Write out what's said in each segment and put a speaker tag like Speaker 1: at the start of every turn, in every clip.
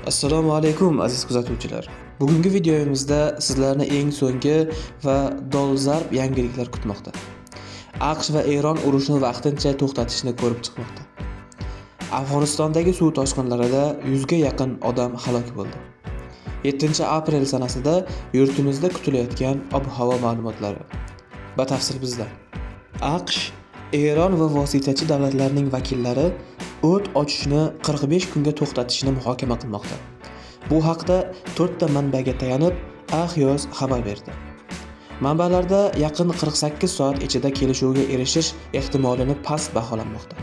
Speaker 1: Assalomu alaykum aziz kuzatuvchilar. Bugungi videomizda sizlarni eng so'nggi va dolzarb yangiliklar kutmoqda. AQSh va Eron urushni vaqtincha to'xtatishni ko'rib chiqmoqda. Afg'onistondagi suv toshqinlarida 100 ga yaqin odam halok bo'ldi. 7-aprel sanasida yurtimizda kutilayotgan ob-havo ma'lumotlari. Batafsil bizda. AQSh, Eron va vositachi davlatlarning vakillari o't ochishni 45 kunga to'xtatishni muhokama qilmoqda. Bu haqda 4 ta manbaga tayanib Axios xabar berdi. Manbalarda yaqin 48 soat ichida kelishuvga erishish ehtimolini past baholanmoqda.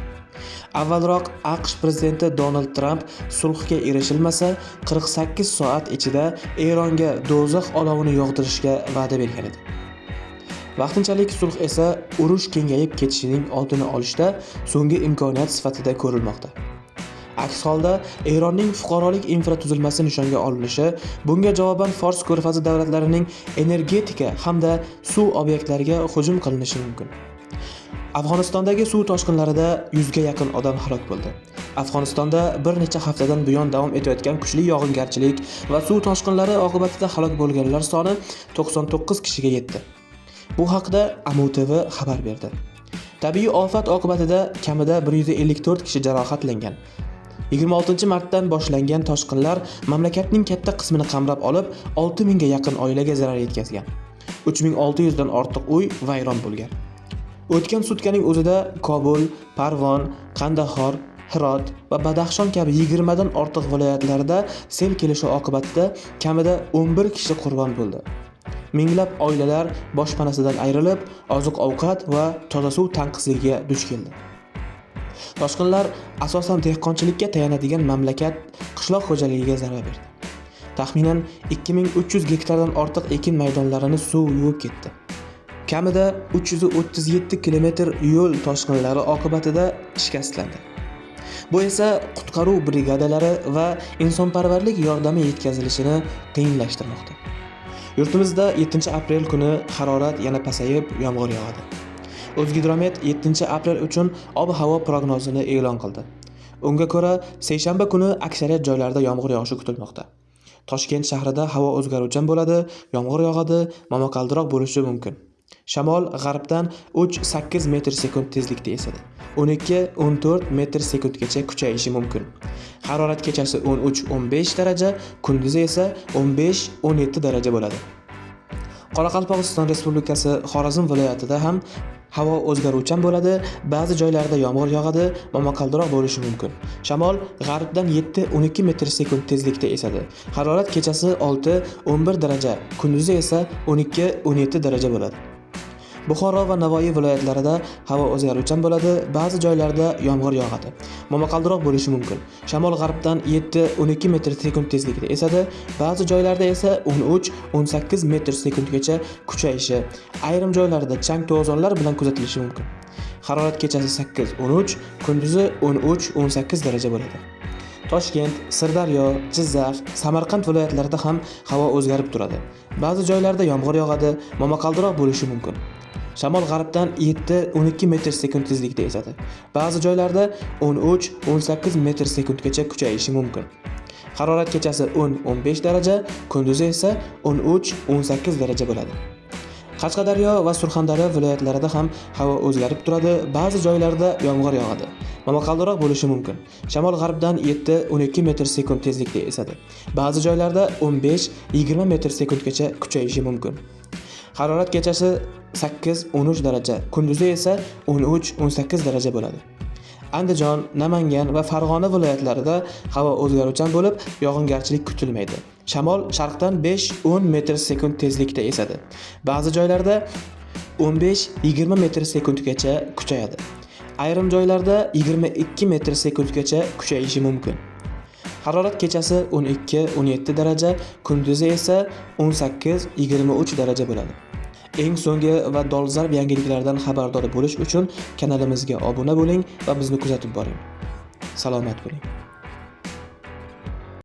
Speaker 1: Avvalroq AQSh prezidenti Donald Tramp sulhga erishilmasa 48 soat ichida Eronga do'zax olovini yog'dirishga va'da bergan edi. Vaqtinchalik sulh esa urush kengayib ketishining oldini olishda so'nggi imkoniyat sifatida ko'rilmoqda. Aks holda Eronning fuqarolik infratuzilmasi nishonga olinishi, bunga javoban Fors ko'rfazi davlatlarining energetika hamda suv obyektlariga hujum qilinishi mumkin. Afg'onistondagi suv toshqinlarida 100 ga yaqin odam halok bo'ldi. Afg'onistonda bir necha haftadan buyon davom etayotgan kuchli yog'ingarchilik va suv toshqinlari oqibatida halok bo'lganlar soni 99 kishiga yetdi. Bu haqda AMU-TV xabar berdi. Tabiiy ofat oqibatida kamida 154 kishi jarohatlangan. 26-martdan boshlangan toshqinlar mamlakatning katta qismini qamrab olib, 6000 ga yaqin oilaga zarar yetkazgan. 3600 dan ortiq uy vayron bo'lgan. O'tgan sutkaning o'zida Kobul, Parvon, Qandahor, Hirot va Badaxshon kabi 20 dan ortiq viloyatlarda sel kelishi oqibatida kamida 11 kishi qurbon bo'ldi. Minglab oilalar boshpanasidan ayrilib, oziq-ovqat va toza suv tanqisligiga duch keldi. Toshqinlar asosan dehqonchilikka tayanadigan mamlakat qishloq xo'jaligiga zarar berdi. Taxminan 2300 gektardan ortiq ekin maydonlarini suv yuvib ketdi. Kamida 337 kilometr yo'l toshqinlari oqibatida shikastlandi. Bu esa qutqaruv brigadalari va insonparvarlik yordami yetkazilishini qiyinlashtirmoqda. Yurtimizda 7-aprel kuni harorat yana pasayib, yomg'ir yog'adi. O'zgidromet 7-aprel uchun ob-havo prognozini e'lon qildi. Unga ko'ra, seshanba kuni aksariyat joylarda yomg'ir yog'ishi kutilmoqda. Toshkent shahrida havo o'zgaruvchan bo'ladi, yomg'ir yog'adi, momaqaldiroq bo'lishi mumkin. Shamol g'arbdan 3-8 metr/sekund tezlikda esadi. 12-14 metr/sekundgacha kuchayishi mumkin. Harorat kechasi 13-15 daraja, kunduzi esa 15-17 daraja bo'ladi. Qoraqalpog'iston Respublikasi Xorazm viloyatida ham havo o'zgaruvchan bo'ladi, ba'zi joylarda yomg'ir yog'adi, momaqaldiroq bo'lishi mumkin. Shamol g'arbdan 7-12 metr/sekund tezlikda esadi. Harorat kechasi 6-11 daraja, kunduzi esa 12-17 daraja bo'ladi. Buxoro va Navoiy viloyatlarida havo o'zgaruvchan bo'ladi, ba'zi joylarda yomg'ir yog'adi. Momaqaldiroq bo'lishi mumkin. Shamol g'arbdan 7-12 metr/sekund tezlikda esadi, ba'zi joylarda esa 13-18 metr/sekundgacha kuchayishi, ayrim joylarda chang to'zonlar bilan kuzatilishi mumkin. Harorat kechasi 8-13, kunduzi 13-18 daraja bo'ladi. Toshkent, Sirdaryo, Jizzax, Samarqand viloyatlarida ham havo o'zgarib turadi. Ba'zi joylarda yomg'ir yog'adi, momaqaldiroq bo'lishi mumkin. Shamol g'arbdan 7-12 metr/sekund tezlikda esadi. Ba'zi joylarda 13-18 metr/sekundgacha kuchayishi mumkin. Harorat kechasi 10-15 daraja, kunduzi esa 13-18 daraja bo'ladi. Qashqadaryo va Surxondaryo viloyatlarida ham havo o'zgarib turadi, ba'zi joylarda yomg'ir yog'adi. Momaqaldiroq bo'lishi mumkin. Shamol g'arbdan 7-12 metr/sekund tezlikda esadi. Ba'zi joylarda 15-20 metr/sekundgacha kuchayishi mumkin. Harorat kechasi 8-13 daraja, kunduzi esa 13-18 daraja bo'ladi. Andijon, Namangan va Farg'ona viloyatlarida havo o'zgaruvchan bo'lib, yog'ingarchilik kutilmaydi. Shamol sharqdan 5-10 metr/sekund tezlikda esadi. Ba'zi joylarda 15-20 metr/sekundgacha kuchayadi. Ayrim joylarda 22 metr/sekundgacha kuchayishi mumkin. Harorat kechasi 12-17 daraja, kunduzi esa 18-23 daraja bo'ladi. Eng so'nggi va dolzarb yangiliklardan xabardor bo'lish uchun kanalimizga obuna bo'ling va bizni kuzatib boring. Salomat bo'ling.